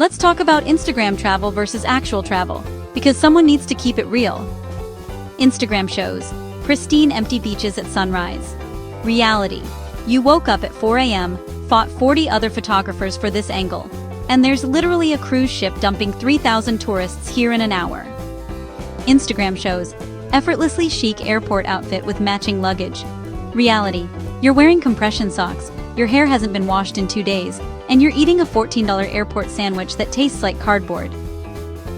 Let's talk about Instagram travel versus actual travel, because someone needs to keep it real. Instagram shows pristine empty beaches at sunrise. Reality: you woke up at 4 a.m., fought 40 other photographers for this angle, and there's literally a cruise ship dumping 3,000 tourists here in an hour. Instagram shows effortlessly chic airport outfit with matching luggage. Reality: you're wearing compression socks, your hair hasn't been washed in 2 days, and you're eating a $14 airport sandwich that tastes like cardboard.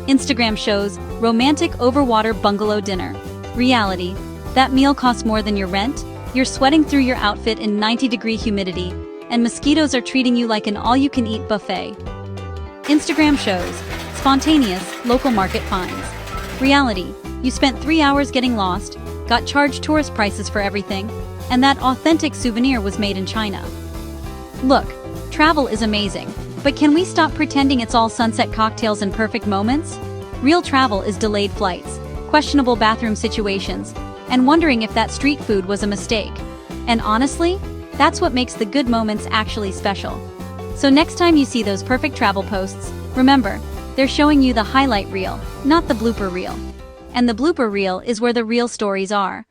Instagram shows romantic overwater bungalow dinner. Reality: that meal costs more than your rent, you're sweating through your outfit in 90-degree humidity, and mosquitoes are treating you like an all-you-can-eat buffet. Instagram shows spontaneous local market finds. Reality: you spent 3 hours getting lost, got charged tourist prices for everything, and that authentic souvenir was made in China. Look, travel is amazing, but can we stop pretending it's all sunset cocktails and perfect moments? Real travel is delayed flights, questionable bathroom situations, and wondering if that street food was a mistake. And honestly, that's what makes the good moments actually special. So next time you see those perfect travel posts, remember, they're showing you the highlight reel, not the blooper reel. And the blooper reel is where the real stories are.